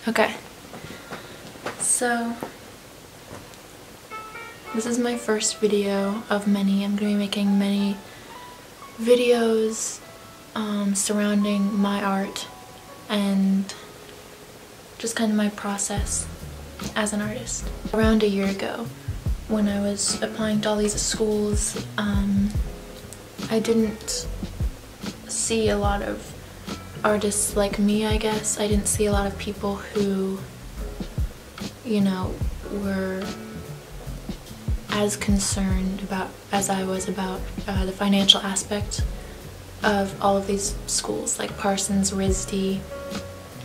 Okay, so this is my first video of many. I'm going to be making many videos surrounding my art and just kind of my process as an artist. Around a year ago, when I was applying to all these schools, I didn't see a lot of artists like me, I guess. I didn't see a lot of people who, you know, were as concerned as I was about the financial aspect of all of these schools, like Parsons, RISD,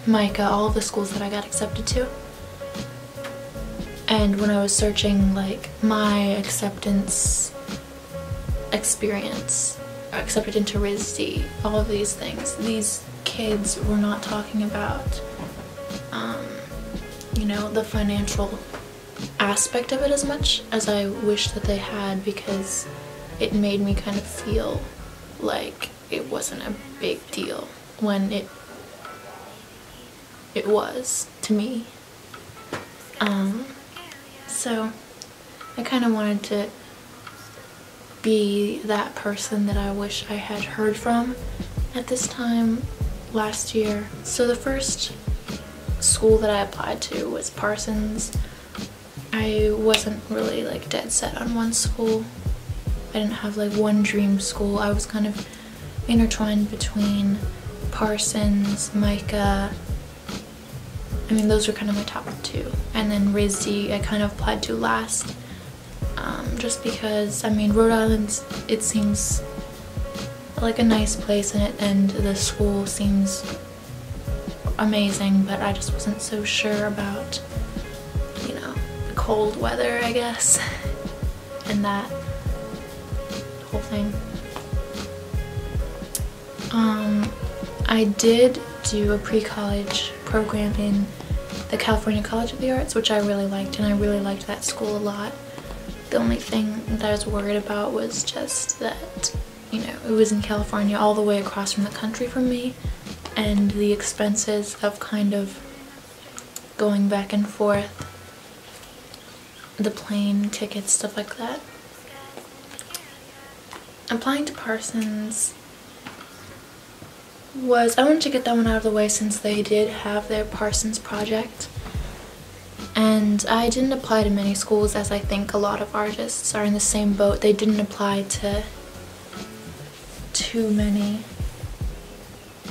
MICA, all of the schools that I got accepted to. And when I was searching like my acceptance experience, accepted into RISD, all of these things, these kids were not talking about you know, the financial aspect of it as much as I wish that they had, because it made me kind of feel like it wasn't a big deal when it was to me. So I kind of wanted to be that person that I wish I had heard from at this time last year. So the first school that I applied to was Parsons. I wasn't really like dead set on one school. I didn't have like one dream school. I was kind of intertwined between Parsons, MICA. I mean, those were kind of my top two. And then RISD I kind of applied to last, just because, I mean, Rhode Island, it seems like a nice place, and the school seems amazing, but I just wasn't so sure about, you know, the cold weather, I guess, and that whole thing. I did do a pre-college program in the California College of the Arts, which I really liked, and I really liked that school a lot. The only thing that I was worried about was just that, you know, it was in California, all the way across from the country from me, and the expenses of kind of going back and forth, the plane tickets, stuff like that. Applying to Parsons I wanted to get that one out of the way since they did have their Parsons project. And I didn't apply to many schools, as I think a lot of artists are in the same boat. They didn't apply to too many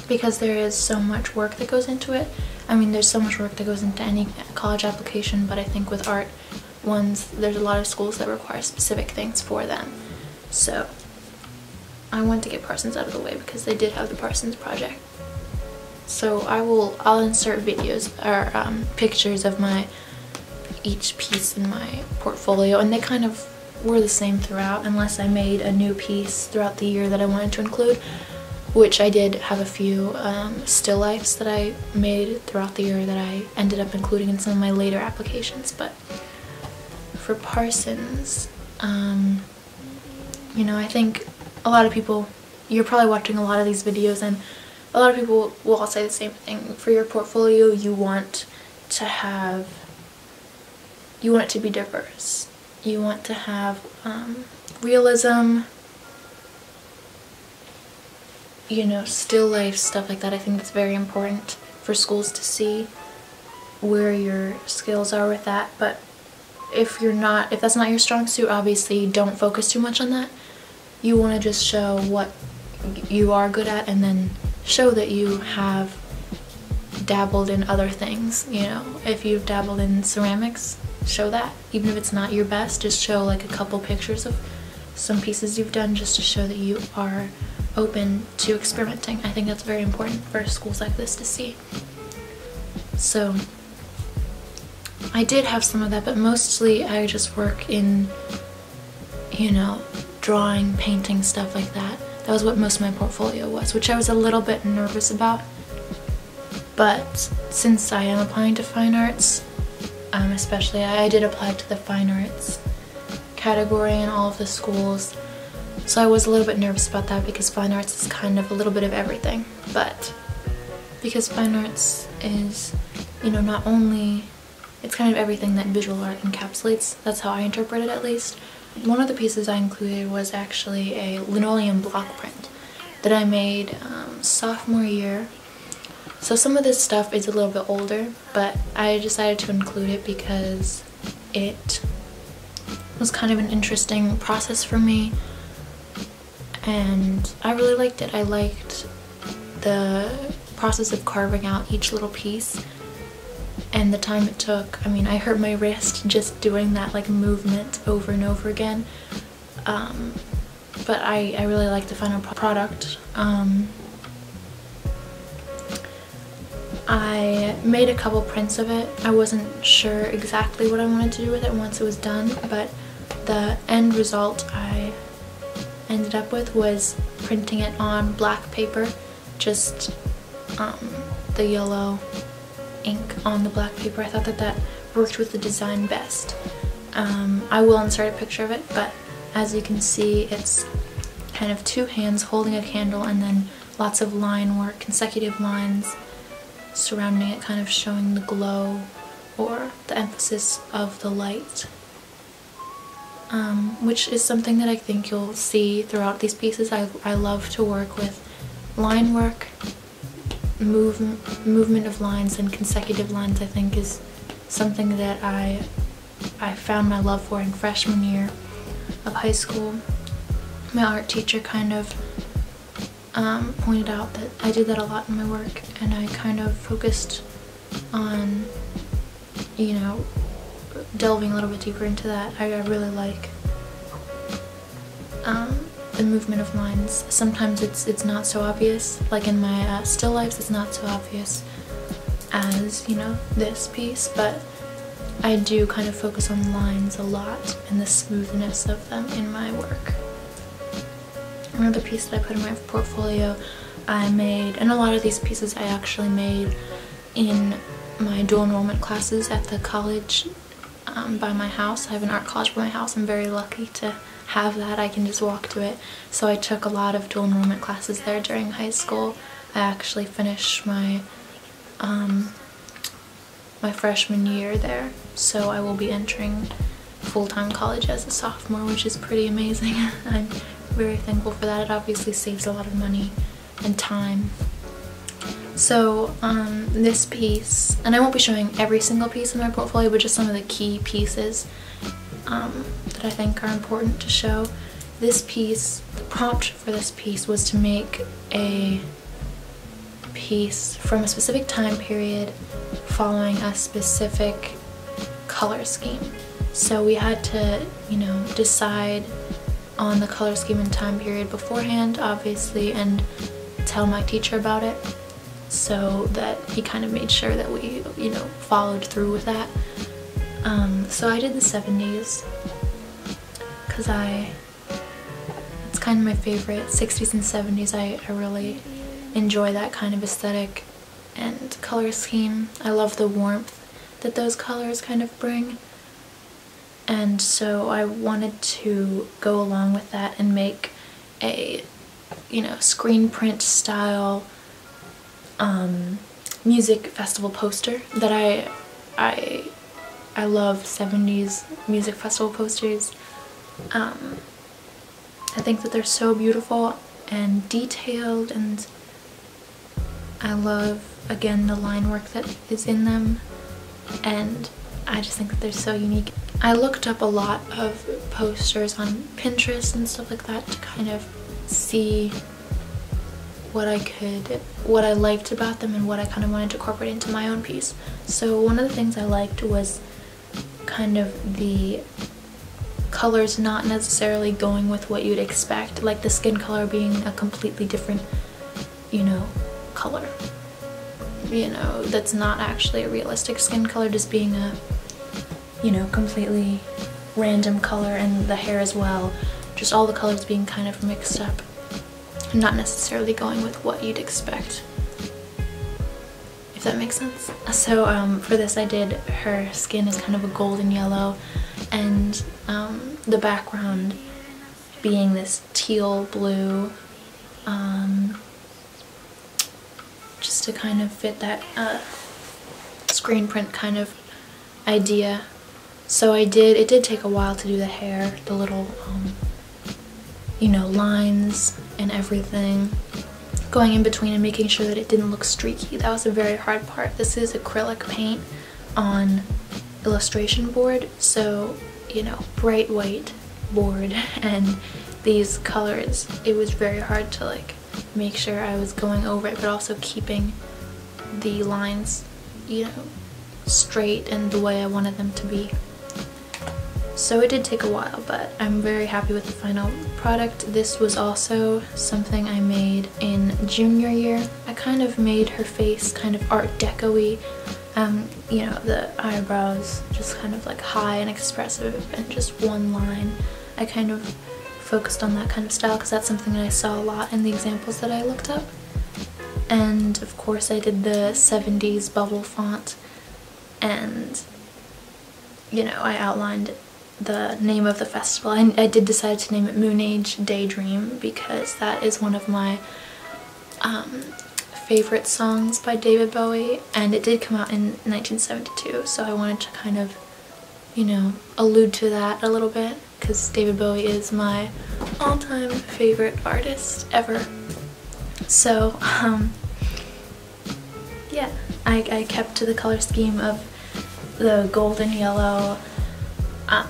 because there is so much work that goes into it. I mean, there's so much work that goes into any college application, but I think with art ones, there's a lot of schools that require specific things for them. So I wanted to get Parsons out of the way because they did have the Parsons project. So I'll insert videos or pictures of each piece in my portfolio, and they kind of were the same throughout, unless I made a new piece throughout the year that I wanted to include, which I did have a few still lifes that I made throughout the year that I ended up including in some of my later applications. But for Parsons, you know, I think a lot of people, you're probably watching a lot of these videos, and a lot of people will all say the same thing. For your portfolio, you want it to be diverse. You want to have realism, you know, still life, stuff like that. I think it's very important for schools to see where your skills are with that. But if that's not your strong suit, obviously don't focus too much on that. You want to just show what you are good at, and then show that you have dabbled in other things. You know, if you've dabbled in ceramics, show that. Even if it's not your best, just show like a couple pictures of some pieces you've done, just to show that you are open to experimenting. I think that's very important for schools like this to see. So I did have some of that, but mostly I just work in, you know, drawing, painting, stuff like that. That was what most of my portfolio was, which I was a little bit nervous about. But since I am applying to fine arts, especially I did apply to the fine arts category in all of the schools, so I was a little bit nervous about that because fine arts is kind of a little bit of everything. But because fine arts is, you know, not only, it's kind of everything that visual art encapsulates. That's how I interpret it, at least. One of the pieces I included was actually a linoleum block print that I made sophomore year. So some of this stuff is a little bit older, but I decided to include it because it was kind of an interesting process for me, and I really liked it. I liked the process of carving out each little piece and the time it took. I mean, I hurt my wrist just doing that like movement over and over again, but I really liked the final product. I made a couple prints of it. I wasn't sure exactly what I wanted to do with it once it was done, but the end result I ended up with was printing it on black paper, just the yellow ink on the black paper. I thought that that worked with the design best. I will insert a picture of it, but as you can see, it's kind of two hands holding a candle and then lots of line work, consecutive lines surrounding it, kind of showing the glow or the emphasis of the light, which is something that I think you'll see throughout these pieces. I love to work with line work, movement of lines, and consecutive lines. I think is something that I found my love for in freshman year of high school. My art teacher kind of pointed out that I did that a lot in my work, and I kind of focused on, you know, delving a little bit deeper into that. I really like the movement of lines. Sometimes it's not so obvious, like in my still lifes it's not so obvious as, you know, this piece, but I do kind of focus on lines a lot and the smoothness of them in my work. Another piece that I put in my portfolio I made, and a lot of these pieces I actually made in my dual enrollment classes at the college by my house. I have an art college by my house. I'm very lucky to have that. I can just walk to it. So I took a lot of dual enrollment classes there during high school. I actually finished my my freshman year there, so I will be entering full-time college as a sophomore, which is pretty amazing. I'm very thankful for that. It obviously saves a lot of money and time. So this piece, and I won't be showing every single piece in my portfolio, but just some of the key pieces that I think are important to show. This piece, the prompt for this piece was to make a piece from a specific time period following a specific color scheme. So we had to, you know, decide on the color scheme and time period beforehand, obviously, and tell my teacher about it, so that he kind of made sure that we, you know, followed through with that. So I did the 70s because it's kind of my favorite. 60s and 70s, I really enjoy that kind of aesthetic and color scheme. I love the warmth that those colors kind of bring, and so I wanted to go along with that and make a, you know, screen print style music festival poster that I love 70s music festival posters. I think that they're so beautiful and detailed, and I love, again, the line work that is in them, and I just think that they're so unique. I looked up a lot of posters on Pinterest and stuff like that to kind of see what I liked about them and what I kind of wanted to incorporate into my own piece. So one of the things I liked was kind of the colors not necessarily going with what you'd expect, like the skin color being a completely different, you know, color. You know, that's not actually a realistic skin color, just being a, you know, completely random color, and the hair as well. Just all the colors being kind of mixed up, not necessarily going with what you'd expect, if that makes sense. So for this I did, her skin is kind of a golden yellow, and the background being this teal blue, just to kind of fit that screen print kind of idea. So it did take a while to do the hair, the little, you know, lines and everything, going in between and making sure that it didn't look streaky. That was a very hard part. This is acrylic paint on illustration board, so, you know, bright white board, and these colors, it was very hard to like make sure I was going over it but also keeping the lines, you know, straight and the way I wanted them to be. So it did take a while, but I'm very happy with the final product. This was also something I made in junior year. I kind of made her face kind of Art Deco-y. You know, the eyebrows just kind of like high and expressive and just one line. I kind of focused on that kind of style because that's something that I saw a lot in the examples that I looked up. And of course I did the 70s bubble font, and you know, I outlined the name of the festival. I did decide to name it Moon Age Daydream because that is one of my favorite songs by David Bowie, and it did come out in 1972, so I wanted to kind of, you know, allude to that a little bit because David Bowie is my all-time favorite artist ever. So yeah, I kept to the color scheme of the gold and yellow,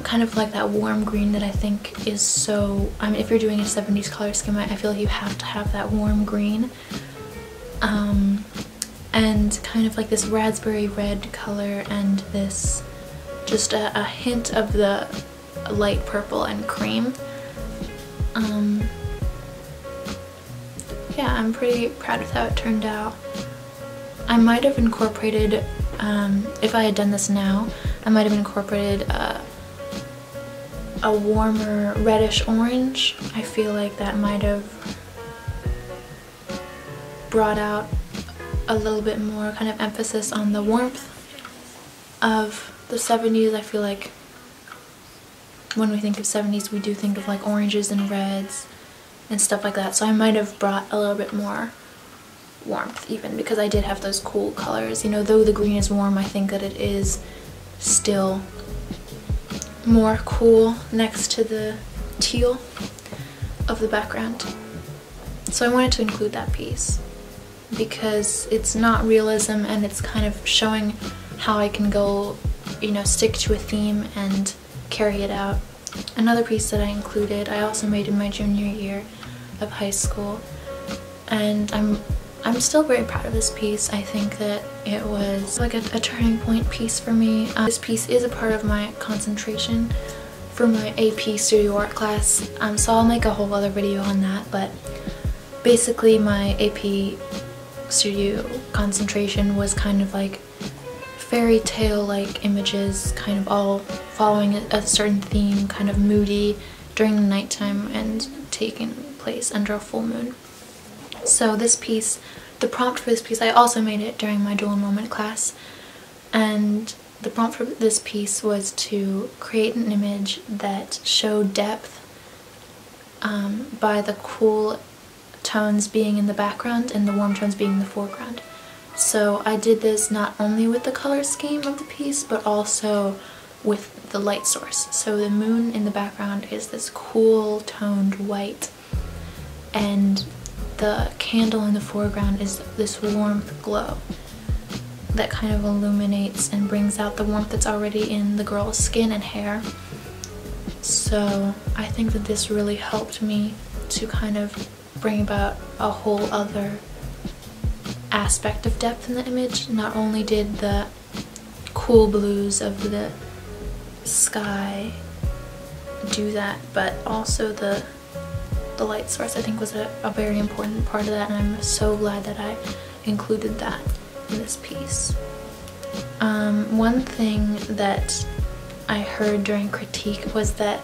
kind of like that warm green that I think is so, I mean, if you're doing a 70s color scheme, I feel like you have to have that warm green. And kind of like this raspberry red color and this, just a hint of the light purple and cream. Yeah, I'm pretty proud of how it turned out. I might have incorporated, if I had done this now, I might have incorporated a warmer reddish orange. I feel like that might have brought out a little bit more kind of emphasis on the warmth of the 70s. I feel like when we think of 70s, we do think of like oranges and reds and stuff like that. So I might have brought a little bit more warmth even, because I did have those cool colors. You know, though the green is warm, I think that it is still more cool next to the teal of the background. So I wanted to include that piece because it's not realism and it's kind of showing how I can go, you know, stick to a theme and carry it out. Another piece that I included, I also made in my junior year of high school, and I'm still very proud of this piece. I think that it was like a turning point piece for me. This piece is a part of my concentration for my AP studio art class, so I'll make a whole other video on that, but basically my AP studio concentration was kind of like fairy tale like images, kind of all following a certain theme, kind of moody during the nighttime and taking place under a full moon. So this piece, the prompt for this piece, I also made it during my dual enrollment class, and the prompt for this piece was to create an image that showed depth by the cool tones being in the background and the warm tones being in the foreground. So I did this not only with the color scheme of the piece, but also with the light source. So the moon in the background is this cool toned white, and the candle in the foreground is this warmth glow that kind of illuminates and brings out the warmth that's already in the girl's skin and hair. So I think that this really helped me to kind of bring about a whole other aspect of depth in the image. Not only did the cool blues of the sky do that, but also the light source I think was a very important part of that, and I'm so glad that I included that in this piece. One thing that I heard during critique was that,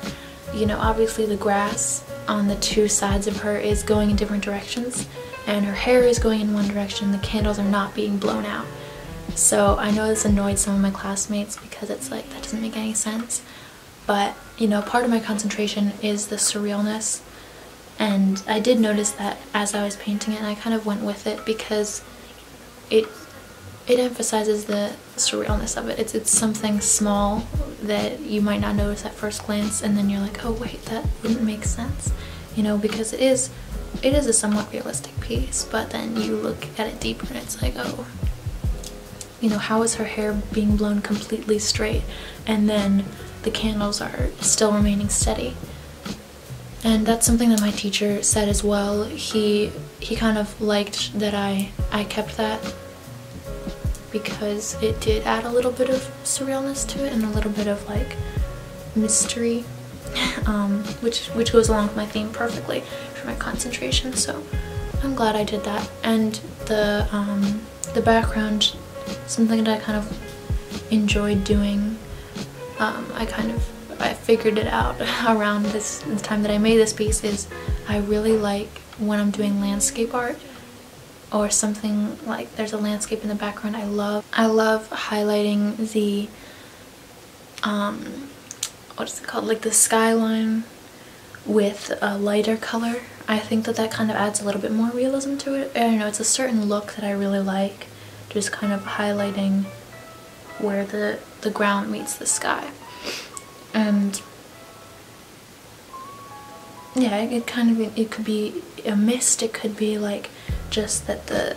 you know, obviously the grass on the two sides of her is going in different directions, and her hair is going in one direction, the candles are not being blown out. So I know this annoyed some of my classmates because it's like, that doesn't make any sense. But, you know, part of my concentration is the surrealness, and I did notice that as I was painting it, and I kind of went with it because it it emphasizes the surrealness of it. It's something small that you might not notice at first glance, and then you're like, oh wait, that wouldn't make sense, you know, because it is a somewhat realistic piece, but then you look at it deeper and it's like, oh, you know, how is her hair being blown completely straight and then the candles are still remaining steady? And that's something that my teacher said as well. He kind of liked that I kept that, because it did add a little bit of surrealness to it and a little bit of like mystery, which goes along with my theme perfectly for my concentration. So I'm glad I did that. And the background, something that I kind of enjoyed doing. I figured it out around the time that I made this piece, is I really like when I'm doing landscape art or something like there's a landscape in the background. I love highlighting the what is it called, like the skyline with a lighter color. I think that kind of adds a little bit more realism to it. I don't know, it's a certain look that I really like, just kind of highlighting where the ground meets the sky. And yeah, it could be a mist, it could be like just that the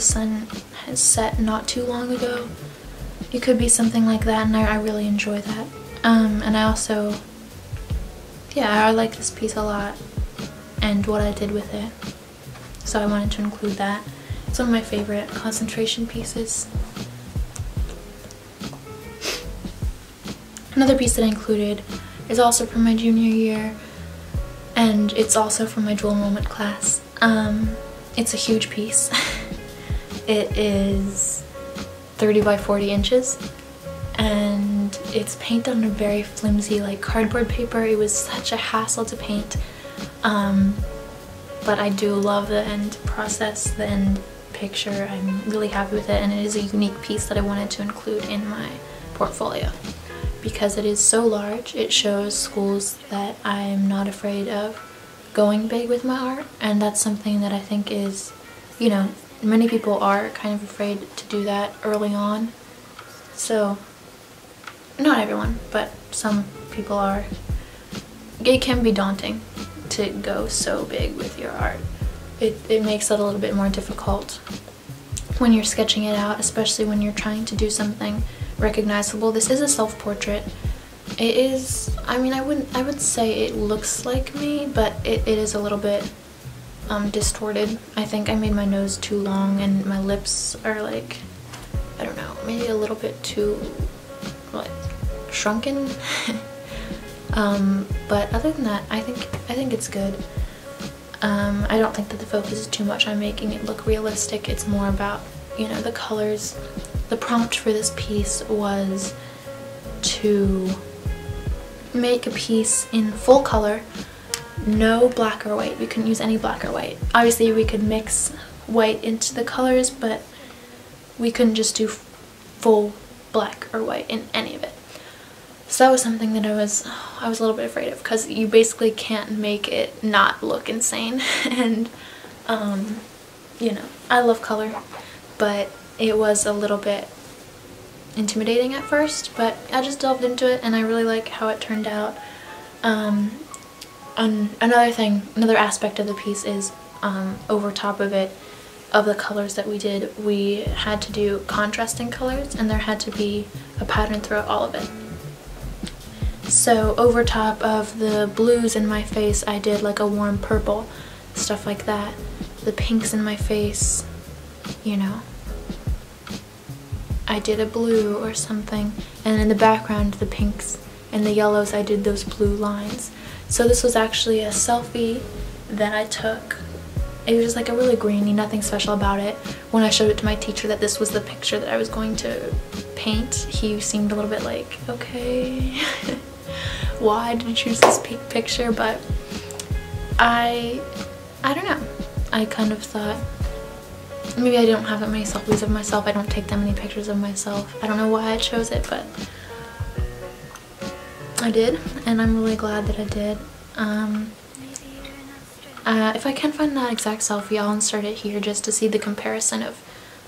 sun has set not too long ago. It could be something like that, and I really enjoy that. And I also, yeah, I like this piece a lot and what I did with it, so I wanted to include that. It's one of my favorite concentration pieces. Another piece that I included is also from my junior year, and it's also from my dual enrollment class. It's a huge piece. It is 30 by 40 inches, and it's painted on a very flimsy like cardboard paper. It was such a hassle to paint, but I do love the end process, the end picture. I'm really happy with it, and it is a unique piece that I wanted to include in my portfolio because it is so large. It shows schools that I'm not afraid of going big with my art, and that's something that I think is, you know, many people are kind of afraid to do that early on. So, not everyone, but some people are. It can be daunting to go so big with your art. It makes it a little bit more difficult when you're sketching it out, especially when you're trying to do something recognizable. This is a self-portrait. It is, I mean, I would say it looks like me, but it is a little bit distorted. I think I made my nose too long and my lips are like, I don't know, maybe a little bit too like shrunken. But other than that, I think it's good. I don't think that the focus is too much on making it look realistic. It's more about, you know, the colors. The prompt for this piece was to make a piece in full color, no black or white. We couldn't use any black or white. Obviously we could mix white into the colors, but we couldn't just do full black or white in any of it. So that was something that I was a little bit afraid of, because you basically can't make it not look insane. And you know, I love color, but it was a little bit intimidating at first, but I just delved into it and I really like how it turned out. Another aspect of the piece is over top of it, of the colors that we did, we had to do contrasting colors, and there had to be a pattern throughout all of it. So over top of the blues in my face, I did like a warm purple, stuff like that. The pinks in my face, you know, I did a blue or something, and in the background, the pinks and the yellows, I did those blue lines. So this was actually a selfie that I took. It was just like a really grainy, nothing special about it. When I showed it to my teacher that this was the picture that I was going to paint, he seemed a little bit like, okay, why did you choose this picture? But I don't know. I kind of thought, maybe I don't have that many selfies of myself. I don't take that many pictures of myself. I don't know why I chose it, but I did, and I'm really glad that I did. If I can find that exact selfie, I'll insert it here just to see the comparison of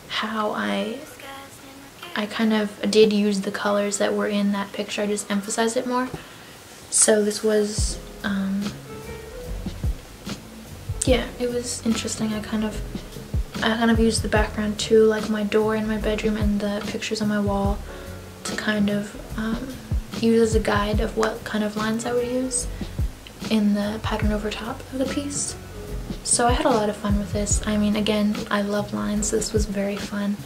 how I kind of did use the colors that were in that picture. I just emphasized it more. So this was, yeah, it was interesting. I kind of used the background too, like my door in my bedroom and the pictures on my wall, to kind of use as a guide of what kind of lines I would use in the pattern over top of the piece. So I had a lot of fun with this. I mean, again, I love lines, so this was very fun.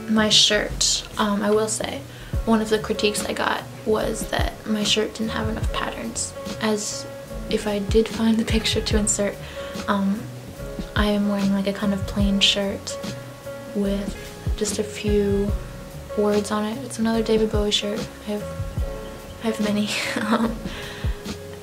My shirt, I will say, one of the critiques I got was that my shirt didn't have enough patterns. As if I did find the picture to insert, I am wearing like a kind of plain shirt with just a few words on it. It's another David Bowie shirt. I have many.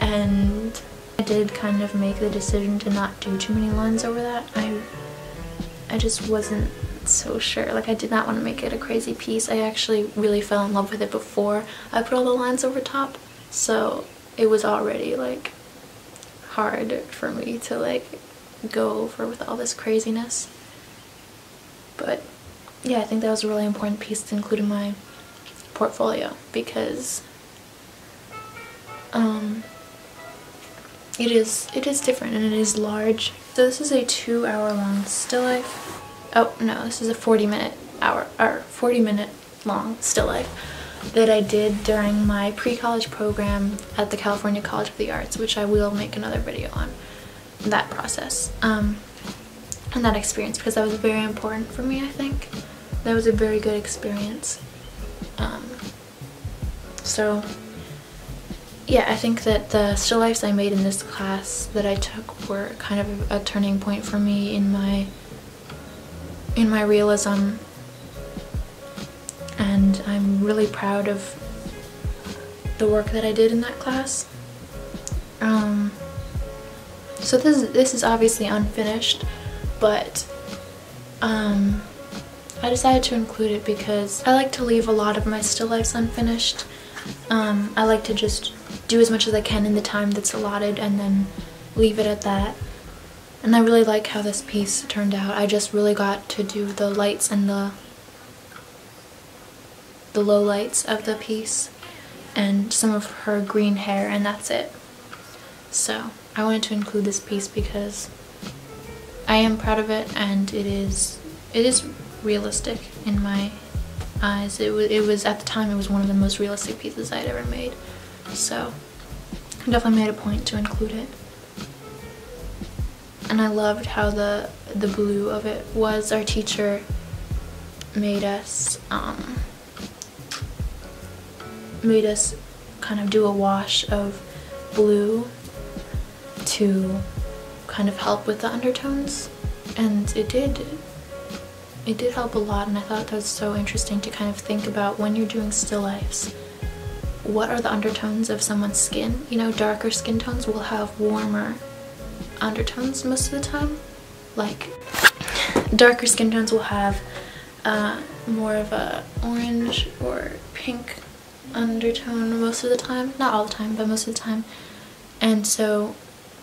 And I did kind of make the decision to not do too many lines over that. I just wasn't so sure. Like, I did not want to make it a crazy piece. I actually really fell in love with it before I put all the lines over top, so it was already like hard for me to like go over with all this craziness. But yeah, I think that was a really important piece to include in my portfolio, because it is different and it is large. So this is a 2-hour long still life. Oh no, this is a 40-minute long still life that I did during my pre-college program at the California College of the Arts, which I will make another video on that process and that experience, because that was very important for me. I think that was a very good experience. So yeah, I think that the still lifes I made in this class that I took were kind of a turning point for me in my realism, and I'm really proud of the work that I did in that class. So this is obviously unfinished, but I decided to include it because I like to leave a lot of my still lifes unfinished. I like to just do as much as I can in the time that's allotted and then leave it at that. And I really like how this piece turned out. I just really got to do the lights and the low lights of the piece and some of her green hair, and that's it. So I wanted to include this piece because I am proud of it, and it is realistic in my eyes. It was at the time, it was one of the most realistic pieces I'd ever made. So I definitely made a point to include it. And I loved how the blue of it was. Our teacher made us kind of do a wash of blue to kind of help with the undertones, and it did help a lot. And I thought that was so interesting to kind of think about when you're doing still lifes, what are the undertones of someone's skin. You know, darker skin tones will have warmer undertones most of the time. Like, darker skin tones will have more of a orange or pink undertone most of the time. Not all the time, but most of the time. And so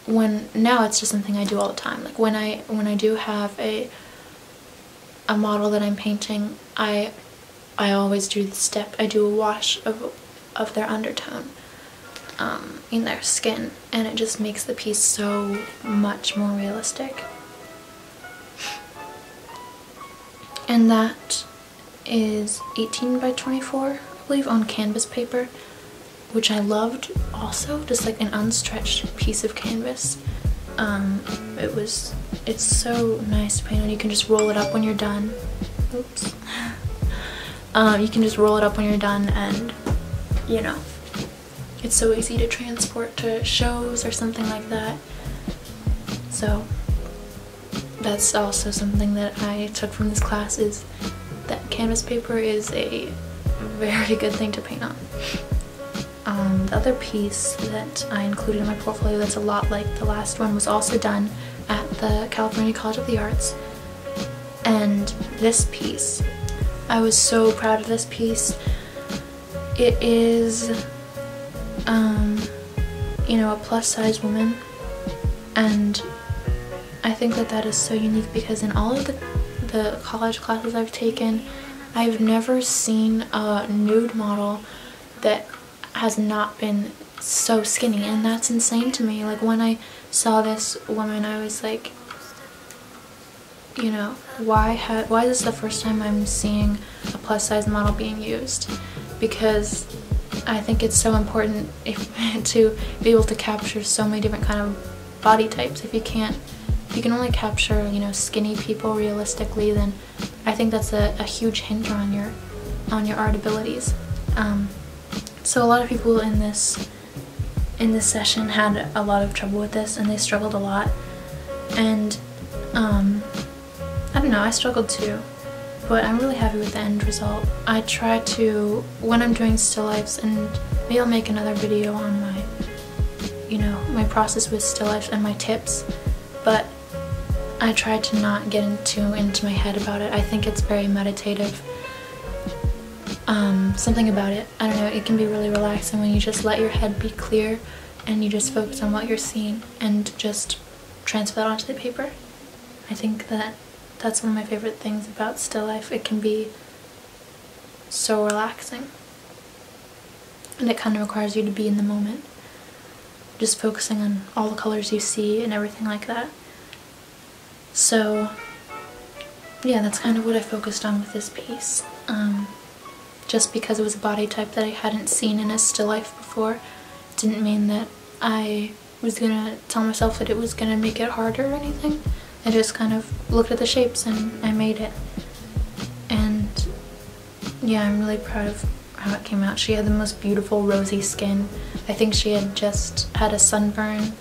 now it's just something I do all the time. Like when I do have a model that I'm painting, I always do the step. I do a wash of their undertone in their skin, and it just makes the piece so much more realistic. And that is 18 by 24, I believe, on canvas paper, which I loved also, just like an unstretched piece of canvas. It's so nice to paint on. You can just roll it up when you're done. Oops. You can just roll it up when you're done, and you know, it's so easy to transport to shows or something like that. So that's also something that I took from this class, is that canvas paper is a very good thing to paint on. The other piece that I included in my portfolio that's a lot like the last one was also done at the California College of the Arts. And this piece, I was so proud of this piece. It is, you know, a plus-size woman, and I think that that is so unique because in all of the college classes I've taken, I've never seen a nude model that has not been so skinny, and that's insane to me. Like, when I saw this woman, I was like, you know, why is this the first time I'm seeing a plus size model being used? Because I think it's so important to be able to capture so many different kind of body types. If you can only capture, you know, skinny people realistically, then I think that's a huge hinder on your art abilities. So a lot of people in this session had a lot of trouble with this, and they struggled a lot. And I don't know, I struggled too, but I'm really happy with the end result. I try to, when I'm doing still lifes, and maybe I'll make another video on my, you know, my process with still lifes and my tips, but I try to not get into my head about it. I think it's very meditative. Something about it, I don't know, it can be really relaxing when you just let your head be clear and you just focus on what you're seeing and just transfer that onto the paper. I think that's one of my favorite things about still life. It can be so relaxing, and it kind of requires you to be in the moment, just focusing on all the colors you see and everything like that. So yeah, that's kind of what I focused on with this piece. Just because it was a body type that I hadn't seen in a still life before didn't mean that I was gonna tell myself that it was gonna make it harder or anything. I just kind of looked at the shapes and I made it. And yeah, I'm really proud of how it came out. She had the most beautiful rosy skin. I think she had just had a sunburn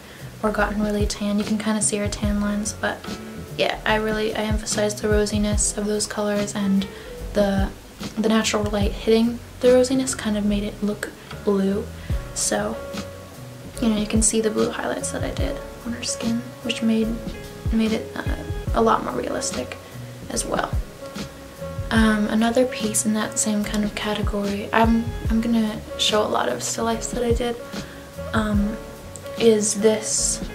or gotten really tan. You can kind of see her tan lines, but yeah, I emphasized the rosiness of those colors, and the natural light hitting the rosiness kind of made it look blue. So, you know, you can see the blue highlights that I did on her skin, which made it a lot more realistic as well. Another piece in that same kind of category, I'm gonna show a lot of still lifes that I did, is this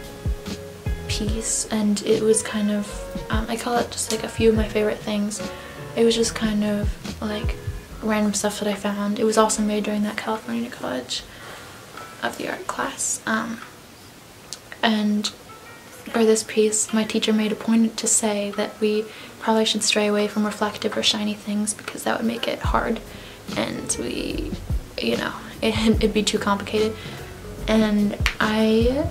piece, and it was kind of, I call it just like a few of my favorite things. It was just kind of like random stuff that I found. It was also made during that California College of the Art class. And for this piece, my teacher made a point to say that we probably should stray away from reflective or shiny things because that would make it hard, and you know, it'd be too complicated. And I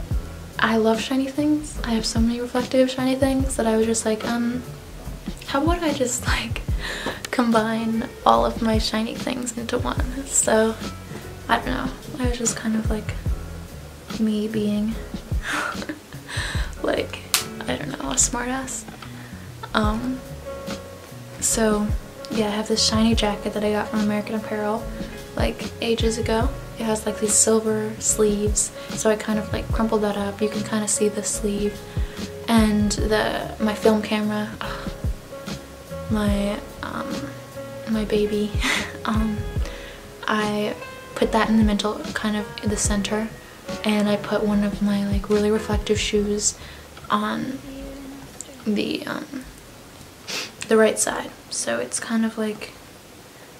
love shiny things. I have so many reflective shiny things that I was just like, how about I just like combine all of my shiny things into one? So I don't know, I was just kind of like me being like, I don't know, a smartass. So yeah, I have this shiny jacket that I got from American Apparel like ages ago. It has like these silver sleeves, so I kind of like crumpled that up. You can kind of see the sleeve, and my film camera, my baby, I put that in the middle, kind of in the center, and I put one of my like really reflective shoes on the right side. So it's kind of like,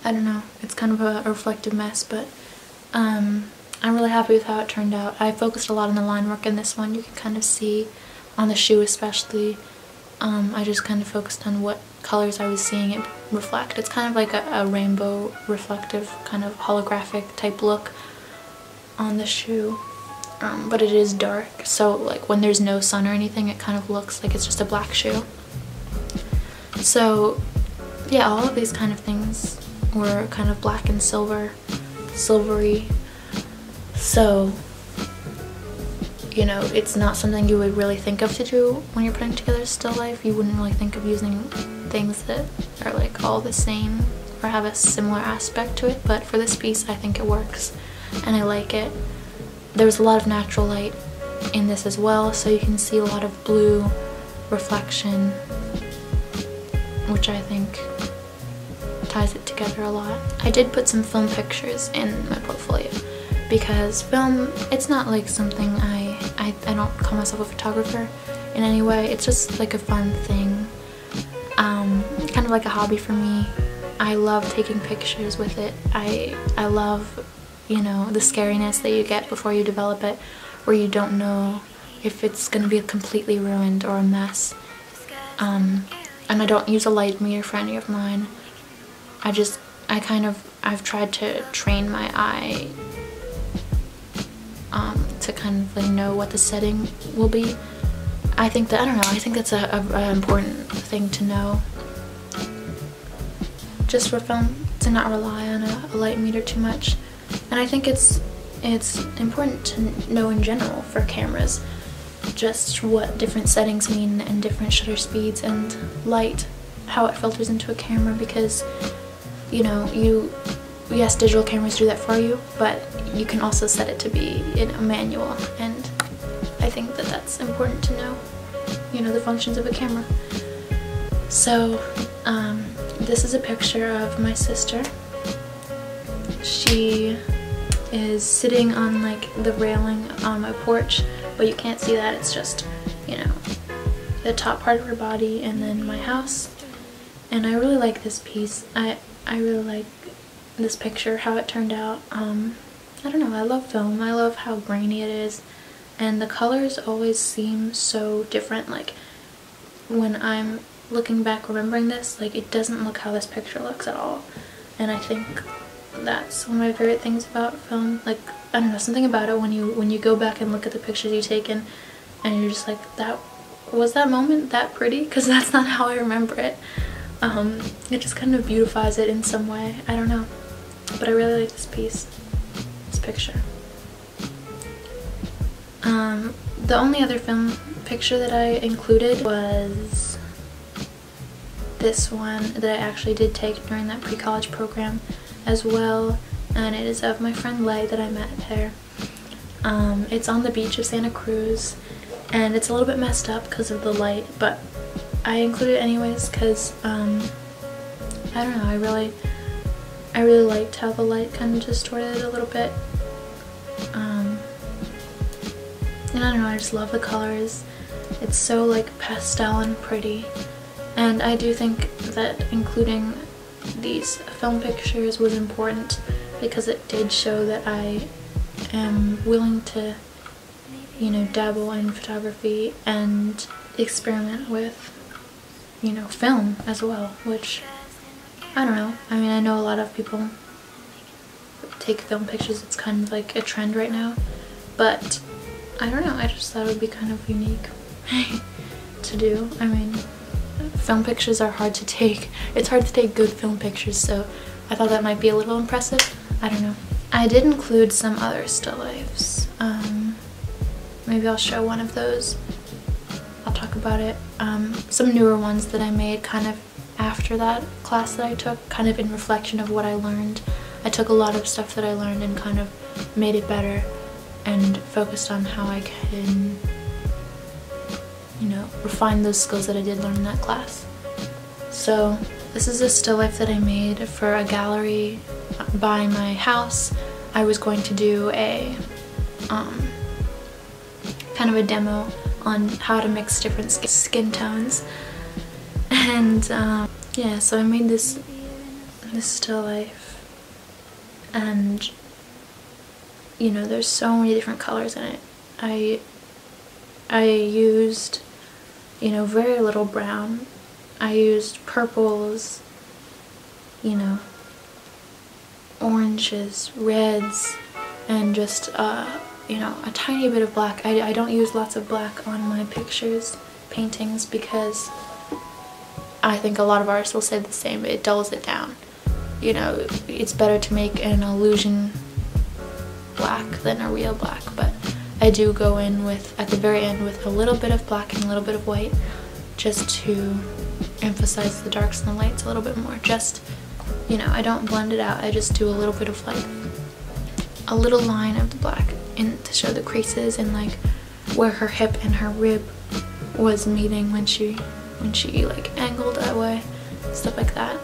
I don't know, it's kind of a reflective mess, but I'm really happy with how it turned out. I focused a lot on the line work in this one. You can kind of see on the shoe especially. I just kind of focused on what colors I was seeing it reflect. It's kind of like a rainbow reflective kind of holographic type look on the shoe, but it is dark, so like when there's no sun or anything, it kind of looks like it's just a black shoe. So yeah, all of these kind of things were kind of black and silvery, so you know, it's not something you would really think of to do when you're putting together a still life. You wouldn't really think of using things that are like all the same or have a similar aspect to it, but for this piece I think it works and I like it. There's a lot of natural light in this as well, so you can see a lot of blue reflection, which I think ties it together a lot. I did put some film pictures in my portfolio because film, it's not like something I don't call myself a photographer in any way. It's just like a fun thing. kind of like a hobby for me. I love taking pictures with it. I love, you know, the scariness that you get before you develop it, where you don't know if it's going to be completely ruined or a mess. And I don't use a light meter for any of mine. I've tried to train my eye to kind of like know what the setting will be. I think that's a important thing to know, just for film, to not rely on a light meter too much. And I think it's important to know in general for cameras just what different settings mean and different shutter speeds and light, how it filters into a camera, because, you know, yes, digital cameras do that for you, but you can also set it to be in a manual, and I think that that's important to know, you know, the functions of a camera. So this is a picture of my sister. She is sitting on like the railing on my porch, but you can't see that. It's just, you know, the top part of her body and then my house. And I really like this piece. I really like this picture, how it turned out. I don't know, I love film. I love how grainy it is, and the colors always seem so different. Like when I'm looking back remembering this, like it doesn't look how this picture looks at all. And I think that's one of my favorite things about film. Like, I don't know, something about it when you go back and look at the pictures you've taken and you're just like, was that moment that pretty? Because that's not how I remember it. It just kind of beautifies it in some way. I don't know, but I really like this piece, this picture. The only other film picture that I included was this one that I actually did take during that pre-college program as well, and it is of my friend Lay that I met there. It's on the beach of Santa Cruz, and it's a little bit messed up because of the light, but I included it anyways because I don't know, I really liked how the light kind of distorted it a little bit. And I don't know, I just love the colors. It's so like pastel and pretty, and I do think that including these film pictures was important because it did show that I am willing to, you know, dabble in photography and experiment with, you know, film as well, which, I don't know, I mean, I know a lot of people take film pictures. It's kind of like a trend right now, but I don't know, I just thought it would be kind of unique to do. I mean, film pictures are hard to take. It's hard to take good film pictures, so I thought that might be a little impressive. I don't know. I did include some other still lifes. Maybe I'll show one of those. I'll talk about it. Some newer ones that I made kind of after that class that I took, kind of in reflection of what I learned. I took a lot of stuff that I learned and kind of made it better and focused on how I can, you know, refine those skills that I did learn in that class. So this is a still life that I made for a gallery by my house. I was going to do a kind of a demo on how to mix different skin tones, and yeah, so I made this still life, and you know, there's so many different colors in it. I used, you know, very little brown. I used purples, you know, oranges, reds, and just you know, a tiny bit of black. I don't use lots of black on my pictures, paintings, because I think a lot of artists will say the same. It dulls it down. You know, it's better to make an illusion black than a real black, but I do go in with, at the very end, with a little bit of black and a little bit of white, just to emphasize the darks and the lights a little bit more. Just, you know, I don't blend it out, I just do a little bit of like a little line of the black in to show the creases and like where her hip and her rib was meeting when she like angled that way, stuff like that.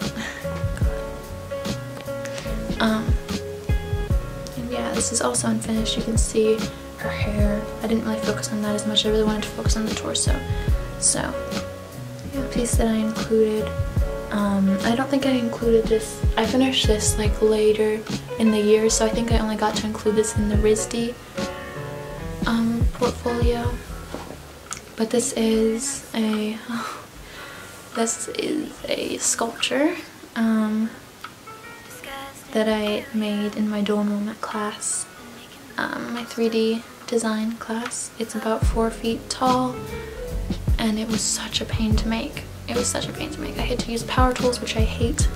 And yeah, this is also unfinished. You can see her hair. I didn't really focus on that as much. I really wanted to focus on the torso. So yeah, a piece that I included I don't think I included this. I finished this like later in the year, so I think I only got to include this in the RISD portfolio. But this is a sculpture that I made in my dual enrollment class, my 3D design class. It's about 4 feet tall, and it was such a pain to make. It was such a pain to make. I had to use power tools, which I hate,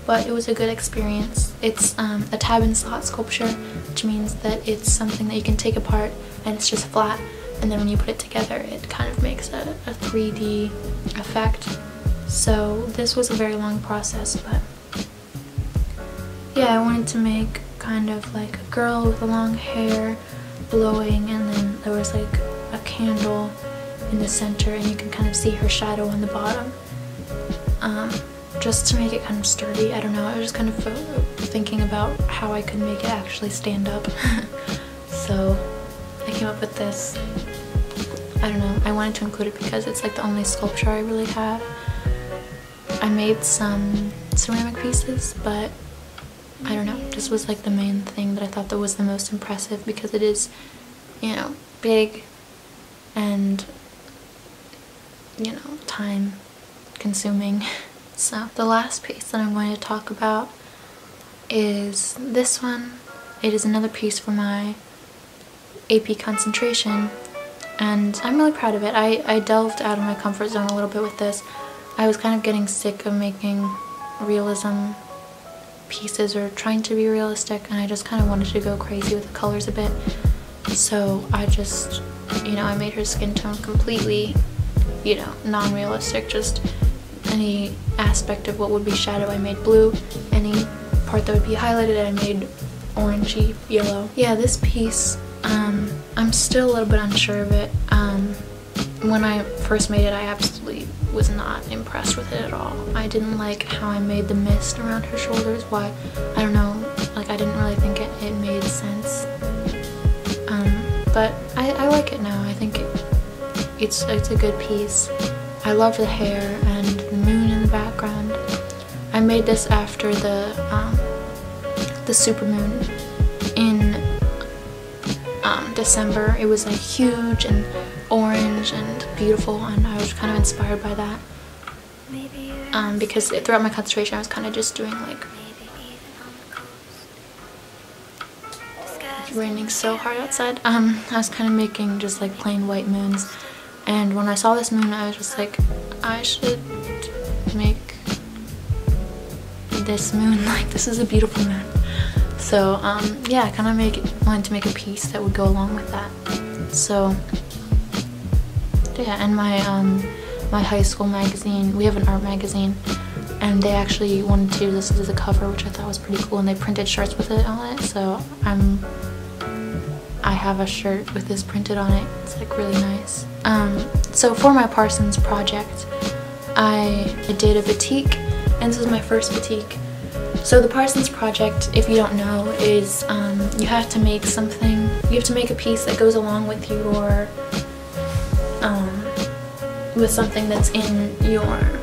but it was a good experience. It's a tab and slot sculpture, which means that it's something that you can take apart and it's just flat, and then when you put it together it kind of makes a 3D effect. So this was a very long process, but yeah, I wanted to make kind of like a girl with long hair blowing, and then there was like a candle in the center and you can kind of see her shadow on the bottom, just to make it kind of sturdy. I don't know, I was just kind of thinking about how I could make it actually stand up. So I came up with this. I don't know, I wanted to include it because it's like the only sculpture I really have. I made some ceramic pieces, but I don't know, this was like the main thing that I thought that was the most impressive, because it is, you know, big and, you know, time consuming. So the last piece that I'm going to talk about is this one. It is another piece for my AP concentration, and I'm really proud of it. I delved out of my comfort zone a little bit with this. I was kind of getting sick of making realism pieces or trying to be realistic, and I just kind of wanted to go crazy with the colors a bit. So I just, you know, I made her skin tone completely, you know, non-realistic, just any aspect of what would be shadow I made blue, any part that would be highlighted I made orangey yellow. Yeah, this piece, I'm still a little bit unsure of it. When I first made it, I absolutely was not impressed with it at all. I didn't like how I made the mist around her shoulders. Why, I don't know, like I didn't really think it made sense. But I like it now. I think it's a good piece. I love the hair and the moon in the background. I made this after the supermoon in December. It was like huge and orange and beautiful, and I was kind of inspired by that. Because throughout my concentration I was kind of just doing like, it's raining so hard outside. I was kind of making just like plain white moons, and when I saw this moon I was just like, I should make this moon, like this is a beautiful moon. So yeah, I kind of wanted to make a piece that would go along with that. So yeah, and my high school magazine, we have an art magazine, and they actually wanted to use this as a cover, which I thought was pretty cool, and they printed shirts with it on it. So I have a shirt with this printed on it. It's like really nice. So for my Parsons project, I did a batik, and this is my first batik. So the Parsons project, if you don't know, is you have to make something, you have to make a piece that goes along with your, with something that's in your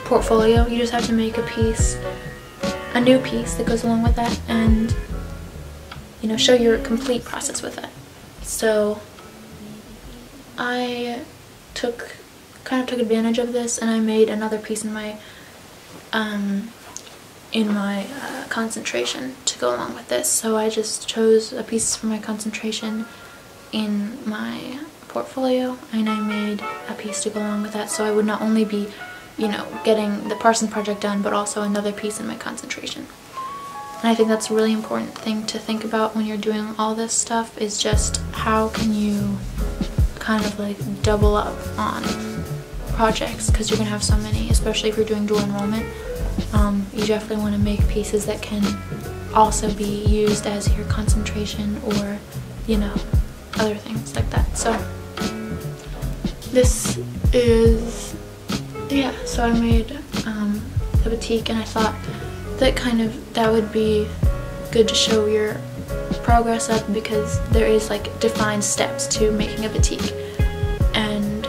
portfolio. You just have to make a piece, a new piece that goes along with that, and, you know, show your complete process with it. So I kind of took advantage of this, and I made another piece in my concentration to go along with this. So I just chose a piece for my concentration in my portfolio, and I made a piece to go along with that, so I would not only be, you know, getting the Parsons project done, but also another piece in my concentration. And I think that's a really important thing to think about when you're doing all this stuff, is just how can you kind of like double up on projects, because you're gonna have so many, especially if you're doing dual enrollment. You definitely want to make pieces that can also be used as your concentration, or, you know, other things like that. So this is, yeah, so I made the batik, and I thought that that would be good to show your progress up, because there is like defined steps to making a batik, and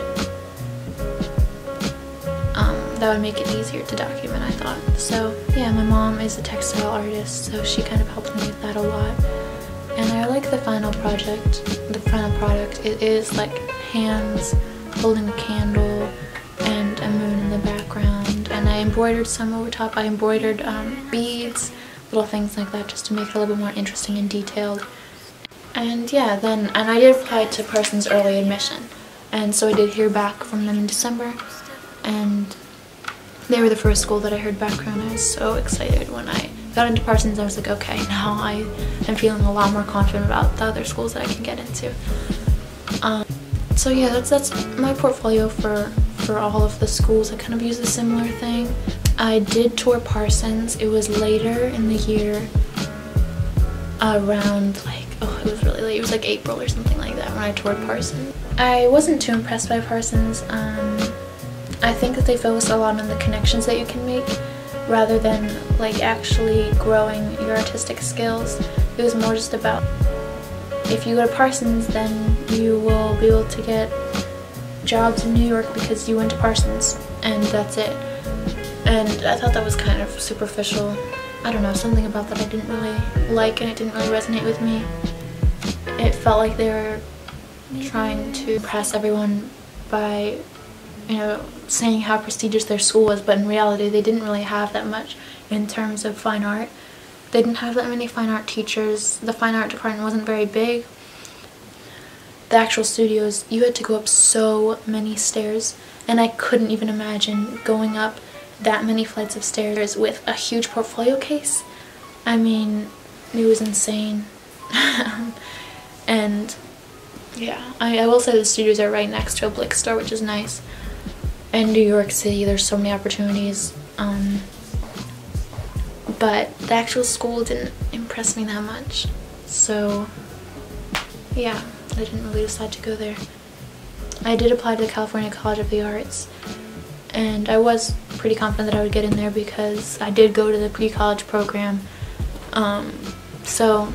that would make it easier to document, I thought. So yeah, my mom is a textile artist, so she kind of helped me with that a lot. And I like the final project, the final product. It is like hands holding a candle and a moon in the background, and I embroidered some over top. I embroidered beads, little things like that, just to make it a little bit more interesting and detailed. And yeah, and I did apply to Parsons early admission, and so I did hear back from them in December, and they were the first school that I heard back from. I was so excited when I got into Parsons. I was like, okay, now I am feeling a lot more confident about the other schools that I can get into. So yeah, that's my portfolio for all of the schools. I kind of use a similar thing. I did tour Parsons. It was later in the year, around like, oh, it was really late. It was like April or something like that when I toured Parsons. I wasn't too impressed by Parsons. I think that they focus a lot on the connections that you can make rather than like actually growing your artistic skills. It was more just about, if you go to Parsons, then you will be able to get jobs in New York because you went to Parsons, and that's it. And I thought that was kind of superficial. I don't know, something about that I didn't really like, and it didn't really resonate with me. It felt like they were trying to impress everyone by, you know, saying how prestigious their school was, but in reality they didn't really have that much in terms of fine art. They didn't have that many fine art teachers. The fine art department wasn't very big. The actual studios, you had to go up so many stairs, and I couldn't even imagine going up that many flights of stairs with a huge portfolio case. I mean, it was insane. And yeah, I will say the studios are right next to a Blick store, which is nice. In New York City, there's so many opportunities. But the actual school didn't impress me that much. So yeah, I didn't really decide to go there. I did apply to the California College of the Arts, and I was pretty confident that I would get in there because I did go to the pre-college program. So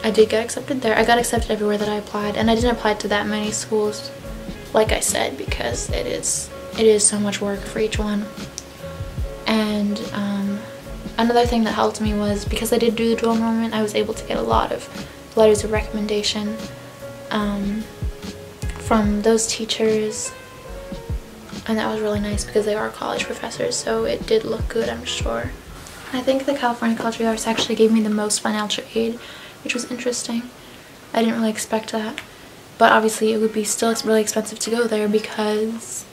I did get accepted there. I got accepted everywhere that I applied, and I didn't apply to that many schools, like I said, because it is so much work for each one. And another thing that helped me was, because I did do the dual enrollment, I was able to get a lot of letters of recommendation from those teachers, and that was really nice because they are college professors, so it did look good, I'm sure. I think the California College of the Arts actually gave me the most financial aid, which was interesting. I didn't really expect that, but obviously it would be still really expensive to go there because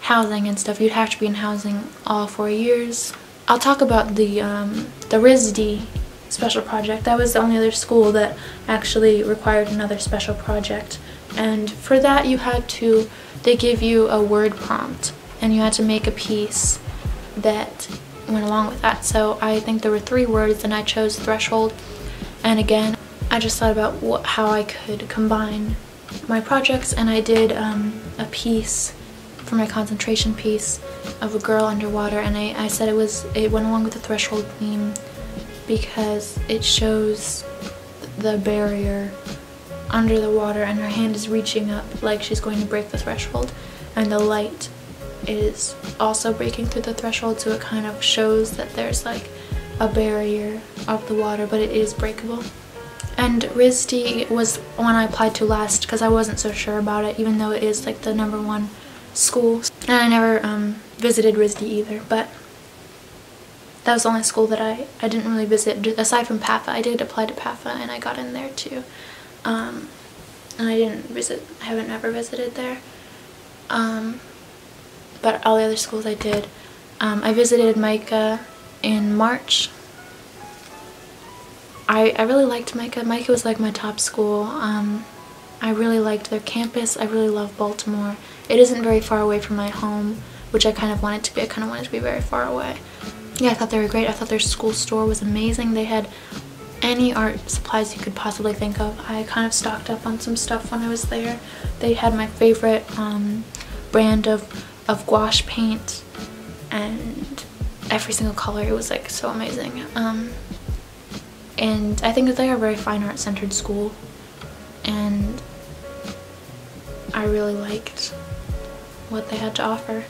housing and stuff. You'd have to be in housing all 4 years. I'll talk about the RISD special project. That was the only other school that actually required another special project, and for that they give you a word prompt, and you had to make a piece that went along with that. So I think there were 3 words, and I chose threshold. And again, I just thought about how I could combine my projects, and I did a piece for my concentration piece of a girl underwater, and I said it went along with the threshold theme because it shows the barrier under the water, and her hand is reaching up like she's going to break the threshold, and the light is also breaking through the threshold, so it kind of shows that there's like a barrier of the water, but it is breakable. And RISD was one I applied to last because I wasn't so sure about it, even though it is like the #1 school. And I never visited RISD either, but that was the only school that I didn't really visit, aside from PAFA. I did apply to PAFA and I got in there too. And I haven't ever visited there. But all the other schools I did. I visited MICA in March. I really liked MICA. MICA was like my top school. I really liked their campus. I really love Baltimore. It isn't very far away from my home, which I kind of wanted to be. I kind of wanted to be very far away. Yeah, I thought they were great. I thought their school store was amazing. They had any art supplies you could possibly think of. I kind of stocked up on some stuff when I was there. They had my favorite brand of gouache paint, and every single color. It was like so amazing. And I think that they are a very fine art centered school, and I really liked what they had to offer.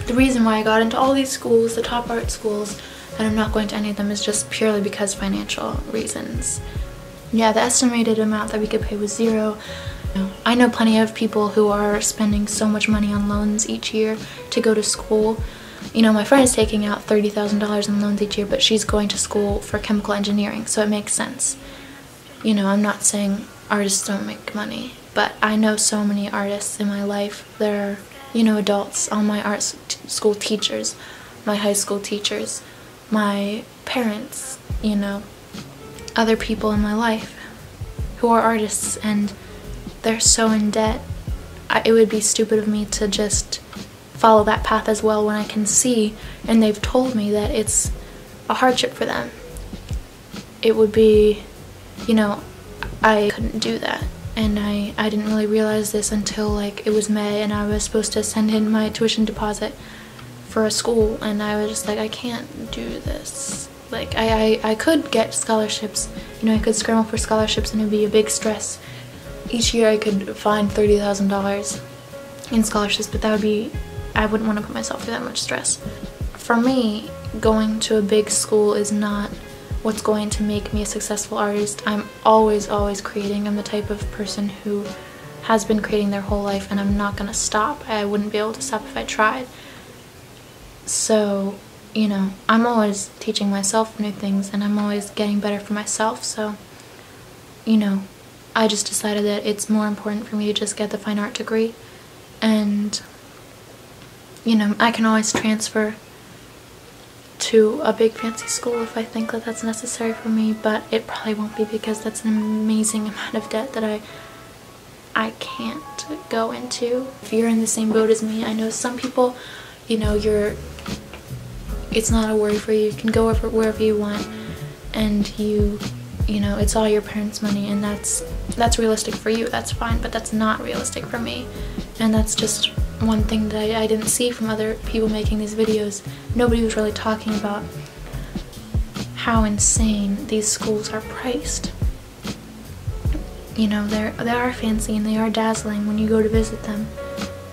The reason why I got into all these schools, the top art schools, and I'm not going to any of them, is just purely because financial reasons. Yeah, the estimated amount that we could pay was $0. I know plenty of people who are spending so much money on loans each year to go to school. You know, my friend is taking out $30,000 in loans each year, but she's going to school for chemical engineering, so it makes sense. You know, I'm not saying artists don't make money, but I know so many artists in my life. They're, you know, adults, all my art school teachers, my high school teachers, my parents, you know, other people in my life who are artists, and they're so in debt. It would be stupid of me to just follow that path as well when I can see, and they've told me that it's a hardship for them. It would be, you know, I couldn't do that, and I didn't really realize this until like it was May and I was supposed to send in my tuition deposit for a school, and I was just like, I can't do this. Like, I could get scholarships, you know, I could scramble for scholarships, and it'd be a big stress. Each year I could find $30,000 in scholarships, but that would be, I wouldn't want to put myself through that much stress. For me, going to a big school is not what's going to make me a successful artist. I'm always creating. I'm the type of person who has been creating their whole life, and I'm not gonna stop. I wouldn't be able to stop if I tried. So, you know, I'm always teaching myself new things, and I'm always getting better for myself. So, you know, I just decided that it's more important for me to just get the fine art degree, and, you know, I can always transfer to a big fancy school if I think that that's necessary for me, but it probably won't be, because that's an amazing amount of debt that I can't go into. If you're in the same boat as me, I know some people, you know, it's not a worry for you. You can go wherever you want, and you know, it's all your parents' money, and that's realistic for you, that's fine, but that's not realistic for me. And that's just one thing that I didn't see from other people making these videos. Nobody was really talking about how insane these schools are priced. You know, they are fancy and they are dazzling when you go to visit them,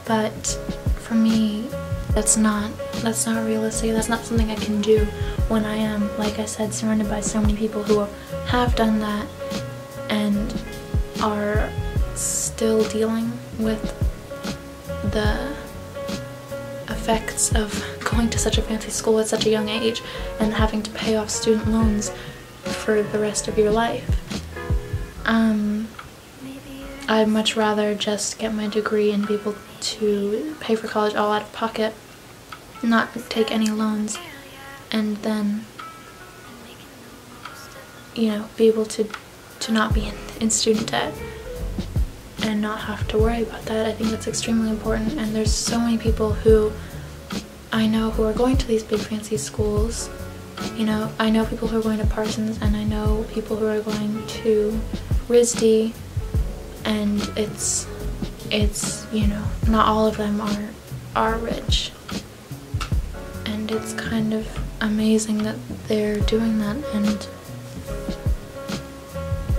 but for me, that's not realistic. That's not something I can do when I am, like I said, surrounded by so many people who have done that and are still dealing with the effects of going to such a fancy school at such a young age and having to pay off student loans for the rest of your life. I'd much rather just get my degree and be able to pay for college all out of pocket, not take any loans, and then, you know, be able to not be in student debt and not have to worry about that. I think that's extremely important, and there's so many people who I know who are going to these big fancy schools. You know, I know people who are going to Parsons, and I know people who are going to RISD, and it's you know, not all of them are rich, and it's kind of amazing that they're doing that, and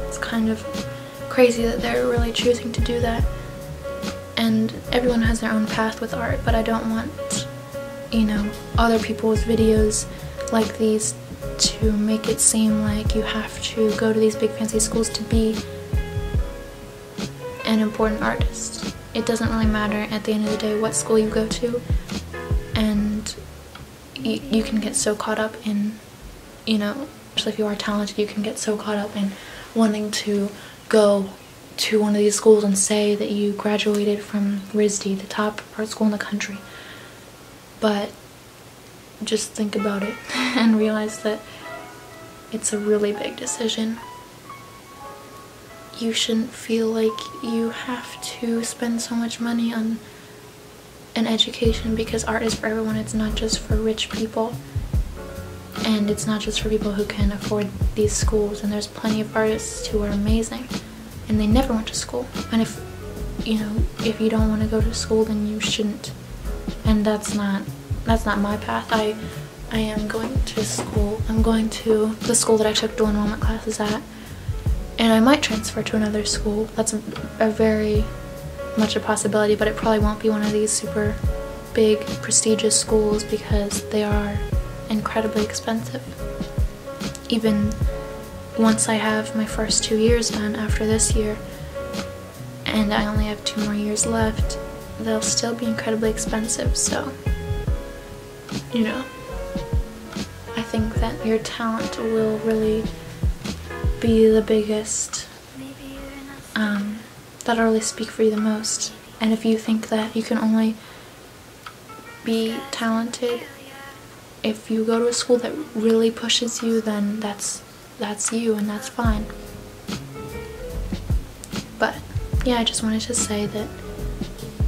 it's kind of crazy that they're really choosing to do that. And everyone has their own path with art, but I don't want, you know, other people's videos like these to make it seem like you have to go to these big fancy schools to be an important artist. It doesn't really matter at the end of the day what school you go to, and you can get so caught up in, you know, especially if you are talented, you can get so caught up in wanting to go to one of these schools and say that you graduated from RISD, the top art school in the country. But just think about it and realize that it's a really big decision. You shouldn't feel like you have to spend so much money on an education, because art is for everyone. It's not just for rich people, and it's not just for people who can afford these schools, and there's plenty of artists who are amazing and they never went to school. And if, you know, if you don't want to go to school, then you shouldn't, and that's not my path. I am going to school. I'm going to the school that I took dual enrollment classes at, and I might transfer to another school. That's a very much a possibility, but it probably won't be one of these super big prestigious schools because they are incredibly expensive. Even once I have my first 2 years done after this year, and I only have 2 more years left, they'll still be incredibly expensive. So, you know, I think that your talent will really be the biggest, that'll really speak for you the most. And if you think that you can only be talented if you go to a school that really pushes you, then that's you, and that's fine. But yeah, I just wanted to say that,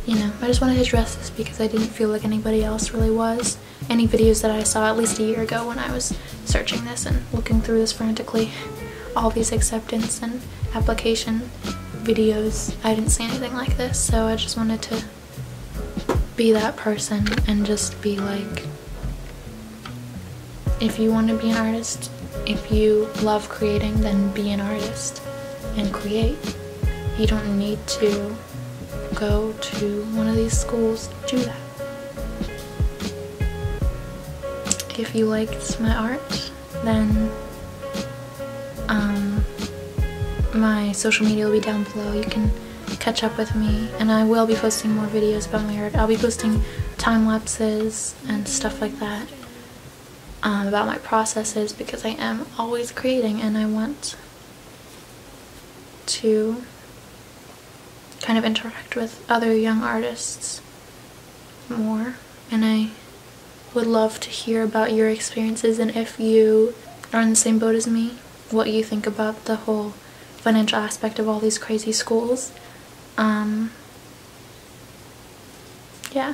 you know, I just wanted to address this because I didn't feel like anybody else really was. Any videos that I saw at least a year ago when I was searching this and looking through this frantically, all these acceptance and application videos, I didn't see anything like this. So I just wanted to be that person and just be like, if you want to be an artist, if you love creating, then be an artist and create. You don't need to go to one of these schools to do that. If you liked my art, then my social media will be down below. You can catch up with me, and I will be posting more videos about my art. I'll be posting time lapses and stuff like that, about my processes, because I am always creating and I want to kind of interact with other young artists more, and I would love to hear about your experiences, and if you are in the same boat as me, what you think about the whole financial aspect of all these crazy schools. Yeah.